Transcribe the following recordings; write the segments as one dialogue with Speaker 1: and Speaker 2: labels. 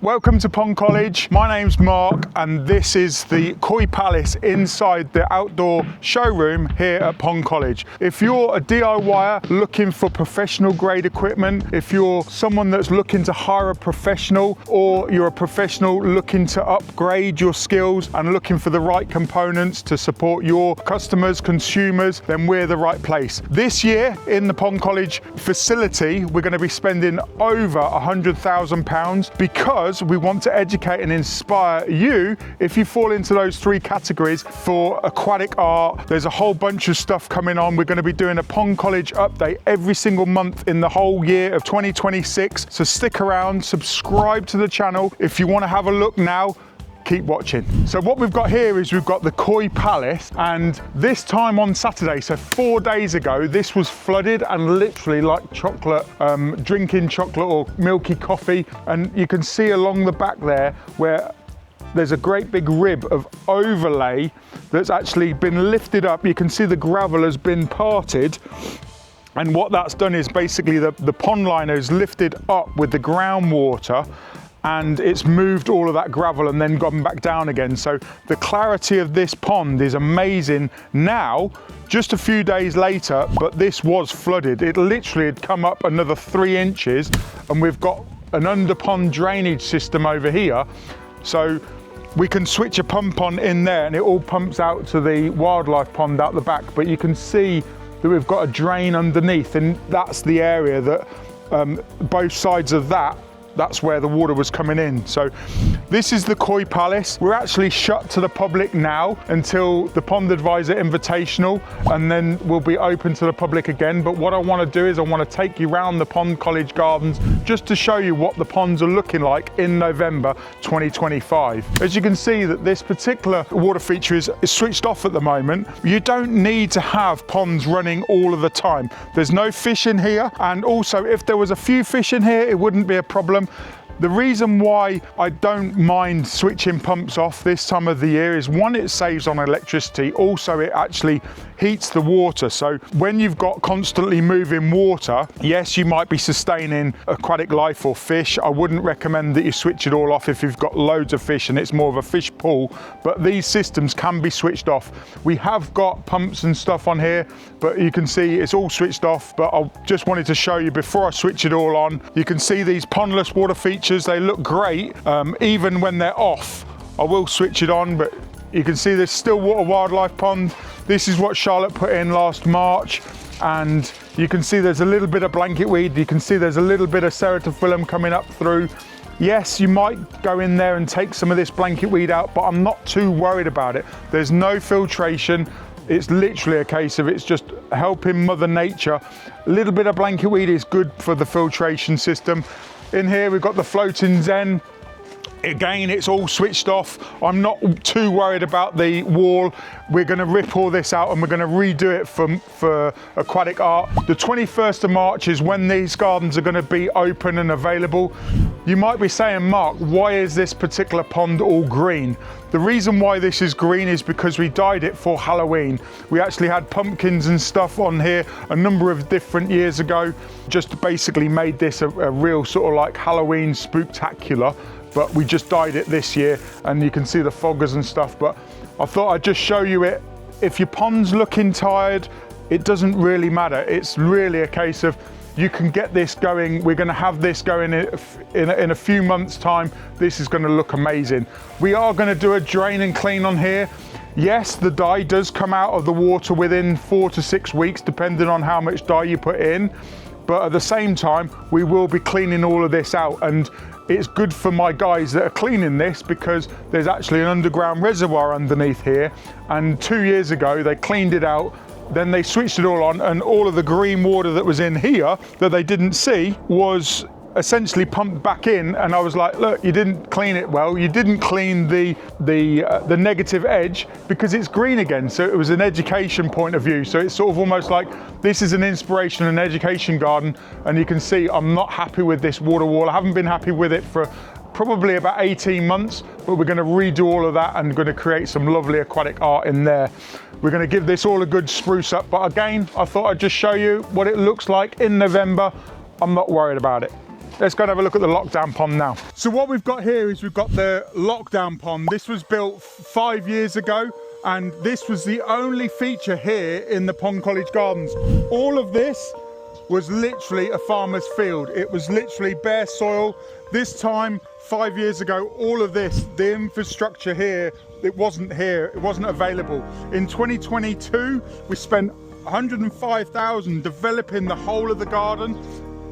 Speaker 1: Welcome to Pond College. My name's Mark and this is the Koi Palace inside the outdoor showroom here at Pond College. If you're a DIYer looking for professional grade equipment, if you're someone that's looking to hire a professional, or you're a professional looking to upgrade your skills and looking for the right components to support your customers, consumers, then we're the right place. This year in the Pond College facility, we're going to be spending over £100,000 because we want to educate and inspire you if you fall into those three categories for aquatic art. There's a whole bunch of stuff coming on. We're going to be doing a Pond College update every single month in the whole year of 2026. So stick around, subscribe to the channel. If you want to have a look now, keep watching. So what we've got here is we've got the Koi Palace, and this time on Saturday, so 4 days ago, this was flooded and literally like chocolate, drinking chocolate or milky coffee. And you can see along the back there where there's a great big rib of overlay that's actually been lifted up. You can see the gravel has been parted. And what that's done is basically the pond liner is lifted up with the groundwater, and it's moved all of that gravel and then gone back down again. So the clarity of this pond is amazing now, just a few days later, but this was flooded. It literally had come up another 3 inches, and we've got an under pond drainage system over here. So we can switch a pump on in there and it all pumps out to the wildlife pond out the back, but you can see that we've got a drain underneath, and that's the area that both sides of that's where the water was coming in. So this is the Koi Palace. We're actually shut to the public now until the Pond Advisor Invitational, and then we'll be open to the public again. But what I want to do is I want to take you around the Pond College Gardens just to show you what the ponds are looking like in November 2025. As you can see that this particular water feature is switched off at the moment. You don't need to have ponds running all of the time. There's no fish in here, and also if there was a few fish in here, it wouldn't be a problem. The reason why I don't mind switching pumps off this time of the year is, one, it saves on electricity. Also, it actually heats the water. So when you've got constantly moving water, yes, you might be sustaining aquatic life or fish. I wouldn't recommend that you switch it all off if you've got loads of fish and it's more of a fish pool, but these systems can be switched off. We have got pumps and stuff on here, but you can see it's all switched off. But I just wanted to show you before I switch it all on. You can see these pondless water features. They look great even when they're off. I will switch it on, but you can see there's still water wildlife pond. This is what Charlotte put in last March, and you can see there's a little bit of blanket weed. You can see there's a little bit of ceratophyllum coming up through. Yes, you might go in there and take some of this blanket weed out, but I'm not too worried about it. There's no filtration. It's literally a case of it's just helping Mother Nature. A little bit of blanket weed is good for the filtration system. In here we've got the floating Zen. Again, it's all switched off. I'm not too worried about the wall. We're going to rip all this out and we're going to redo it for aquatic art. The 21st of March is when these gardens are going to be open and available. You might be saying, Mark, why is this particular pond all green? The reason why this is green is because we dyed it for Halloween. We actually had pumpkins and stuff on here a number of different years ago. Just basically made this a real sort of like Halloween spooktacular. But we just dyed it this year, and you can see the foggers and stuff. But I thought I'd just show you it. If your pond's looking tired, it doesn't really matter. It's really a case of you can get this going. We're going to have this going in a few months' time. This is going to look amazing. We are going to do a drain and clean on here. Yes, the dye does come out of the water within 4 to 6 weeks, depending on how much dye you put in. But at the same time, we will be cleaning all of this out, and it's good for my guys that are cleaning this because there's actually an underground reservoir underneath here, and 2 years ago they cleaned it out, then they switched it all on, and all of the green water that was in here that they didn't see was essentially pumped back in. And I was like, look, you didn't clean it well. You didn't clean the negative edge because it's green again. So it was an education point of view. So it's sort of almost like this is an inspiration and education garden. And you can see I'm not happy with this water wall. I haven't been happy with it for probably about 18 months, but we're going to redo all of that and going to create some lovely aquatic art in there. We're going to give this all a good spruce up. But again, I thought I'd just show you what it looks like in November. I'm not worried about it. Let's go and have a look at the lockdown pond now. So what we've got here is we've got the lockdown pond. This was built 5 years ago, and this was the only feature here in the Pond College Gardens. All of this was literally a farmer's field. It was literally bare soil. This time, 5 years ago, all of this, the infrastructure here, it wasn't here, it wasn't available. In 2022, we spent 105,000 developing the whole of the garden.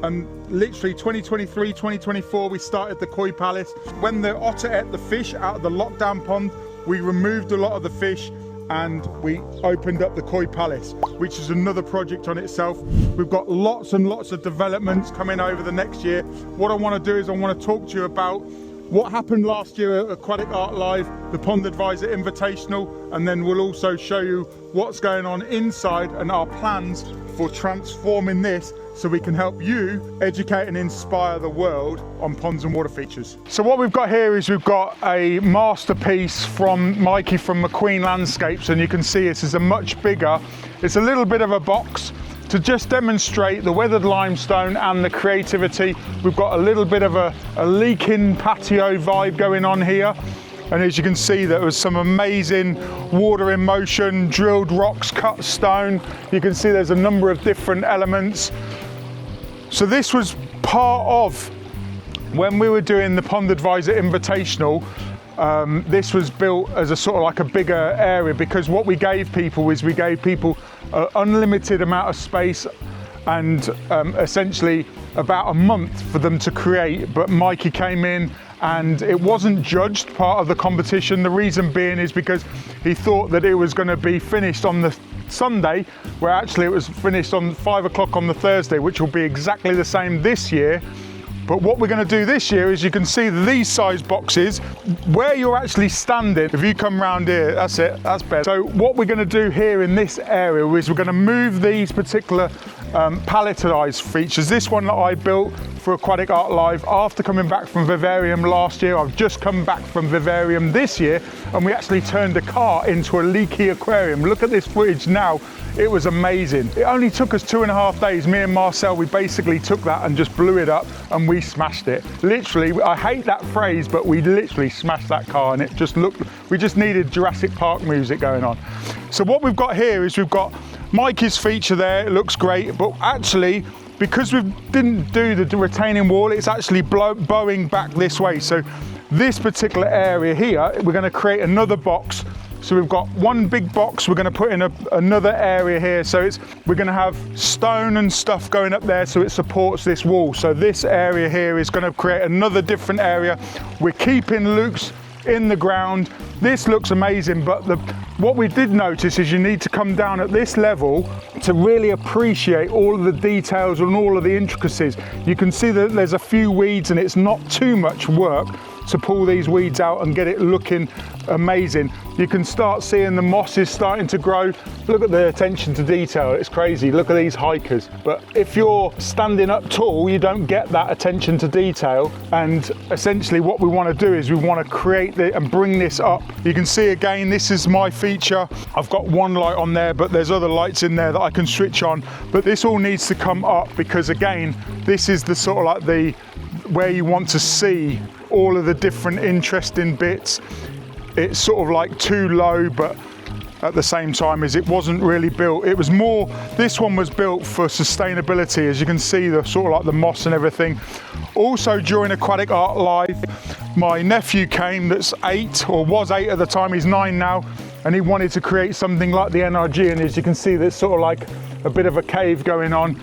Speaker 1: And literally 2023, 2024, we started the Koi Palace. When the otter ate the fish out of the lockdown pond, we removed a lot of the fish and we opened up the Koi Palace, which is another project on itself. We've got lots and lots of developments coming over the next year. What I want to do is I want to talk to you about what happened last year at Aquatic Art Live, the Pond Advisor Invitational, and then we'll also show you what's going on inside and our plans for transforming this so we can help you educate and inspire the world on ponds and water features. So what we've got here is we've got a masterpiece from Mikey from McQueen Landscapes, and you can see this is a much bigger, it's a little bit of a box to just demonstrate the weathered limestone and the creativity. We've got a little bit of a leaking patio vibe going on here. And as you can see, there was some amazing water in motion, drilled rocks, cut stone. You can see there's a number of different elements. So this was part of when we were doing the Pond Advisor Invitational. This was built as a sort of like a bigger area, because what we gave people is we gave people an unlimited amount of space and essentially about a month for them to create. But Mikey came in and it wasn't judged part of the competition. The reason being is because he thought that it was going to be finished on the Sunday, where actually it was finished on 5 o'clock on the Thursday, which will be exactly the same this year. But what we're going to do this year is you can see these size boxes where you're actually standing. If you come round here, that's it, that's better. So what we're going to do here in this area is we're going to move these particular palletized features. This one that I built for Aquatic Art Live after coming back from Vivarium last year. I've just come back from Vivarium this year, and we actually turned a car into a leaky aquarium. Look at this footage now. It was amazing. It only took us 2.5 days. Me and Marcel, we basically took that and just blew it up and we smashed it. Literally, I hate that phrase, but we literally smashed that car and it just looked, we just needed Jurassic Park music going on. So what we've got here is we've got Mikey's feature there. It looks great, but actually, because we didn't do the retaining wall, it's actually bowing back this way. So this particular area here, we're going to create another box. So we've got one big box, we're going to put in another area here. So we're going to have stone and stuff going up there so it supports this wall. So this area here is going to create another different area. We're keeping loops in the ground. This looks amazing, but what we did notice is you need to come down at this level to really appreciate all of the details and all of the intricacies. You can see that there's a few weeds and it's not too much work to pull these weeds out and get it looking amazing. You can start seeing the mosses starting to grow. Look at the attention to detail, it's crazy. Look at these hikers. But if you're standing up tall, you don't get that attention to detail. And essentially what we want to do is we want to create and bring this up. You can see again, this is my feature. I've got one light on there, but there's other lights in there that I can switch on. But this all needs to come up because again, this is the sort of like where you want to see all of the different interesting bits. It's sort of like too low, but at the same time as it wasn't really built. It was more, this one was built for sustainability. As you can see, the sort of like the moss and everything. Also during Aquatic Art Live, my nephew came that's 8, or was 8 at the time, he's 9 now, and he wanted to create something like the NRG, and as you can see, there's sort of like a bit of a cave going on.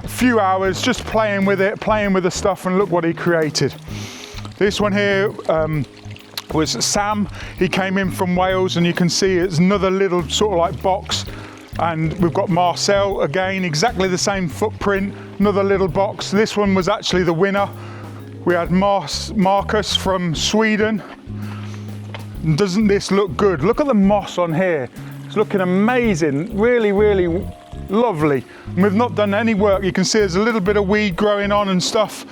Speaker 1: A few hours just playing with it, playing with the stuff, and look what he created. This one here was Sam. He came in from Wales, and you can see it's another little sort of like box. And we've got Marcel again, exactly the same footprint, another little box. This one was actually the winner. We had Marcus from Sweden. And doesn't this look good? Look at the moss on here. It's looking amazing, really, really lovely. And we've not done any work. You can see there's a little bit of weed growing on and stuff.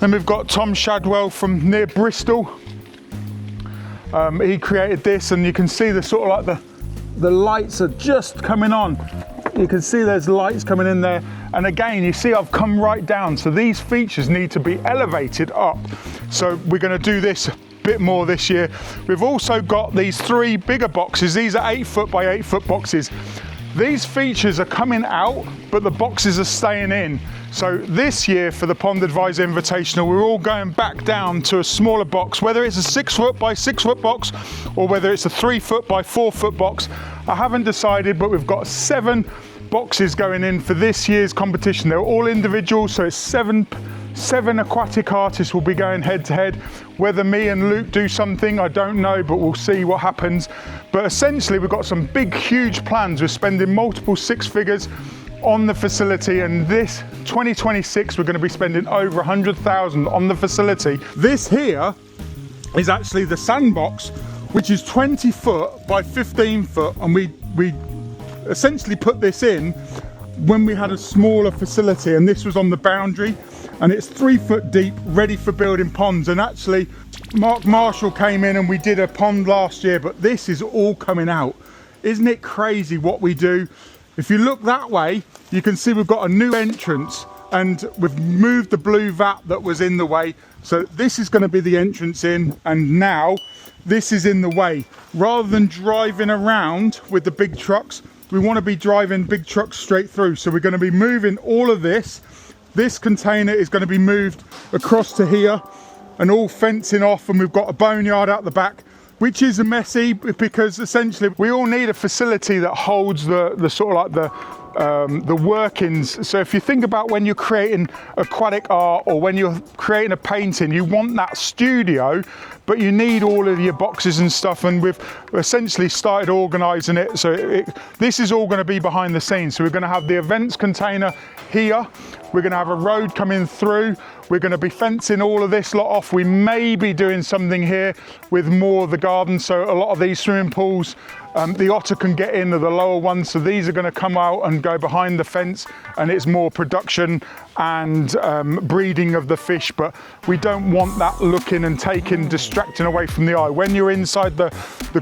Speaker 1: Then we've got Tom Shadwell from near Bristol. He created this, and you can see the sort of like the lights are just coming on. You can see there's lights coming in there. And again, you see I've come right down. So these features need to be elevated up. So we're gonna do this a bit more this year. We've also got these 3 bigger boxes. These are 8 foot by 8 foot boxes. These features are coming out, but the boxes are staying in. So this year for the Pond Advisor Invitational, we're all going back down to a smaller box, whether it's a 6 foot by 6 foot box or whether it's a 3 foot by 4 foot box. I haven't decided, but we've got 7 boxes going in for this year's competition. They're all individual, so it's 7 aquatic artists will be going head to head. Whether me and Luke do something, I don't know, but we'll see what happens. But essentially, we've got some big, huge plans. We're spending multiple 6 figures on the facility, and this 2026, we're going to be spending over 100,000 on the facility. This here is actually the Sandbox, which is 20 foot by 15 foot, and we essentially put this in when we had a smaller facility, and this was on the boundary, and it's 3 foot deep, ready for building ponds. And actually Mark Marshall came in and we did a pond last year, but this is all coming out. Isn't it crazy what we do? If you look that way, you can see we've got a new entrance, and we've moved the blue vat that was in the way. So this is going to be the entrance in, and now this is in the way. Rather than driving around with the big trucks, we want to be driving big trucks straight through. So we're going to be moving all of this. This container is going to be moved across to here and all fencing off, and we've got a boneyard out the back, which is messy because essentially we all need a facility that holds the sort of like the workings. So if you think about when you're creating aquatic art or when you're creating a painting, you want that studio, but you need all of your boxes and stuff, and we've essentially started organising it. So this is all going to be behind the scenes. So we're going to have the events container here, we're going to have a road coming through, we're going to be fencing all of this lot off. We may be doing something here with more of the garden, so a lot of these swimming pools, the Otter can get in, are the lower ones, so these are going to come out and go behind the fence, and it's more production and breeding of the fish, but we don't want that looking and distracting away from the eye. When you're inside the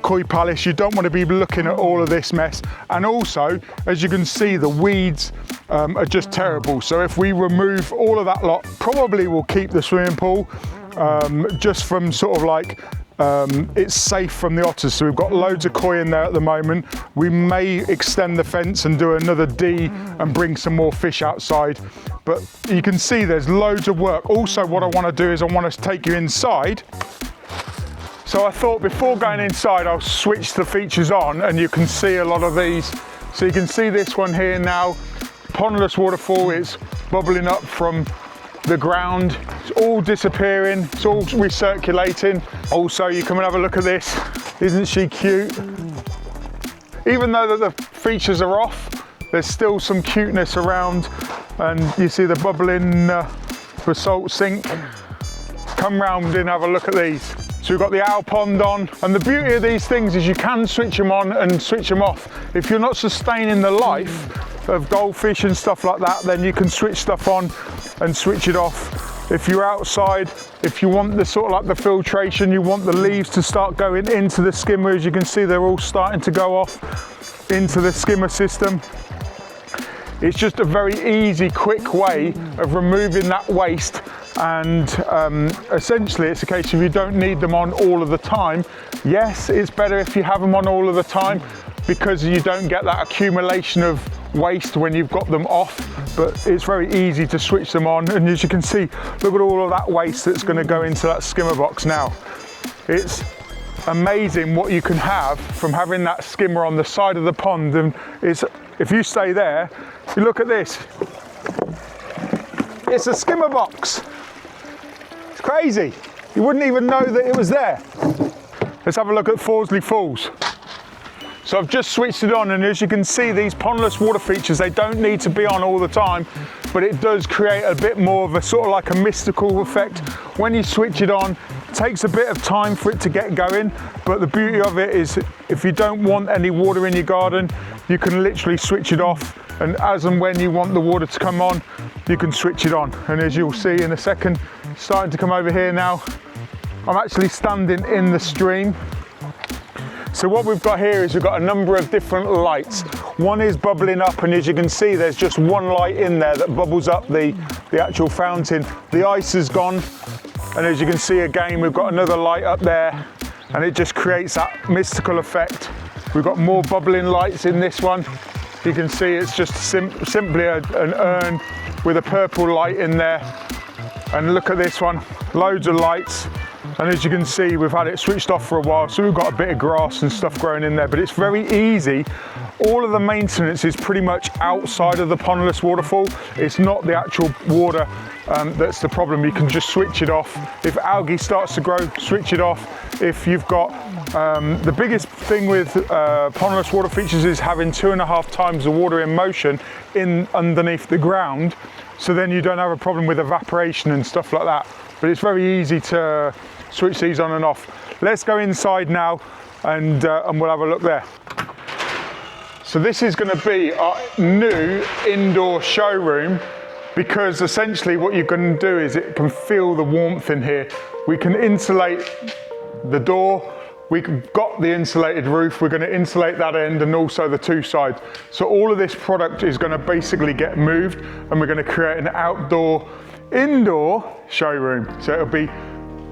Speaker 1: koi palace, you don't want to be looking at all of this mess. And also, as you can see, the weeds are just terrible. So if we remove all of that lot, probably we'll keep the swimming pool just from sort of like it's safe from the otters. So we've got loads of koi in there at the moment. We may extend the fence and do another D and bring some more fish outside. But you can see there's loads of work. Also, what I want to do is I want to take you inside. So I thought before going inside, I'll switch the features on and you can see a lot of these. So you can see this one here now, Pondless waterfall. It's bubbling up from the ground. It's all disappearing, it's all recirculating. Also, you come and have a look at this. Isn't she cute? Even though the features are off, there's still some cuteness around, and you see the bubbling basalt sink. Come round and have a look at these. So we've got the owl pond on, and the beauty of these things is you can switch them on and switch them off. If you're not sustaining the life of goldfish and stuff like that, then you can switch stuff on and switch it off. If you're outside, if you want the sort of like the filtration, you want the leaves to start going into the skimmer, as you can see they're all starting to go off into the skimmer system. It's just a very easy, quick way of removing that waste, and essentially it's a case of you don't need them on all of the time. Yes, it's better if you have them on all of the time because you don't get that accumulation of waste when you've got them off, but it's very easy to switch them on. And as you can see, look at all of that waste that's going to go into that skimmer box now. It's amazing what you can have from having that skimmer on the side of the pond. And if you stay there, you look at this, it's a skimmer box. It's crazy. You wouldn't even know that it was there. Let's have a look at Farsley Falls. So I've just switched it on, and as you can see, these pondless water features, they don't need to be on all the time, but it does create a bit more of a sort of like a mystical effect. When you switch it on, it takes a bit of time for it to get going, but the beauty of it is if you don't want any water in your garden, you can literally switch it off, and as and when you want the water to come on, you can switch it on. And as you'll see in a second, it's starting to come over here now. I'm actually standing in the stream. So what we've got here is we've got a number of different lights. One is bubbling up, and as you can see, there's just one light in there that bubbles up the actual fountain. The ice is gone, and as you can see again, we've got another light up there, and it just creates that mystical effect. We've got more bubbling lights in this one. You can see it's just simply an urn with a purple light in there. And look at this one, loads of lights. And as you can see, we've had it switched off for a while, so we've got a bit of grass and stuff growing in there, but it's very easy. All of the maintenance is pretty much outside of the Pondless waterfall. It's not the actual water that's the problem. You can just switch it off. If algae starts to grow, switch it off. If you've got, the biggest thing with Pondless water features is having 2.5 times the water in motion underneath the ground, so then you don't have a problem with evaporation and stuff like that. But it's very easy to switch these on and off. Let's go inside now and we'll have a look there. So this is going to be our new indoor showroom, because essentially what you're going to do is it can feel the warmth in here. We can insulate the door, we've got the insulated roof, we're going to insulate that end and also the two sides. So all of this product is going to basically get moved, and we're going to create an indoor showroom. So it'll be,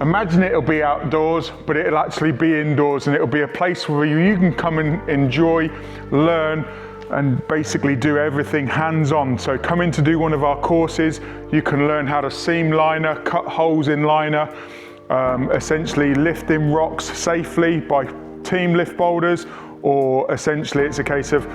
Speaker 1: imagine it'll be outdoors, but it'll actually be indoors, and it'll be a place where you can come and enjoy, learn, and basically do everything hands-on. So come in to do one of our courses, you can learn how to seam liner, cut holes in liner, essentially lifting rocks safely by team lift boulders, or essentially it's a case of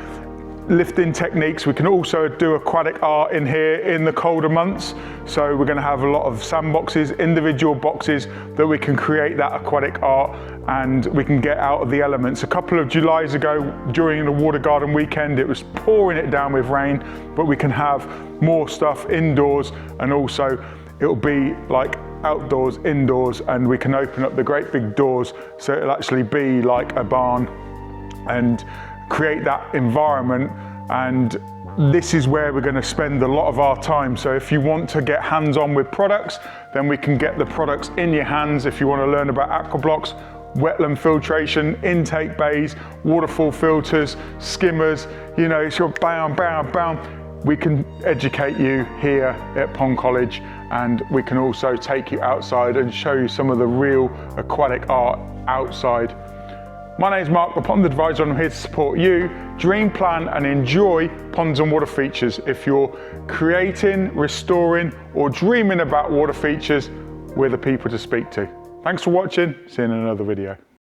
Speaker 1: lifting techniques. We can also do aquatic art in here in the colder months. So we're going to have a lot of sandboxes, individual boxes that we can create that aquatic art, and we can get out of the elements. A couple of Julys ago during the water garden weekend, it was pouring it down with rain, but we can have more stuff indoors, and also it'll be like outdoors, indoors, and we can open up the great big doors so it'll actually be like a barn and create that environment. And this is where we're going to spend a lot of our time. So if you want to get hands-on with products, then we can get the products in your hands. If you want to learn about AquaBlox, wetland filtration, intake bays, waterfall filters, skimmers, you know, it's your bam, bam, bam. We can educate you here at Pond College, and we can also take you outside and show you some of the real aquatic art outside. My name's Mark, the Pond Advisor, and I'm here to support you dream, plan and enjoy ponds and water features. If you're creating, restoring or dreaming about water features, we're the people to speak to. Thanks for watching, see you in another video.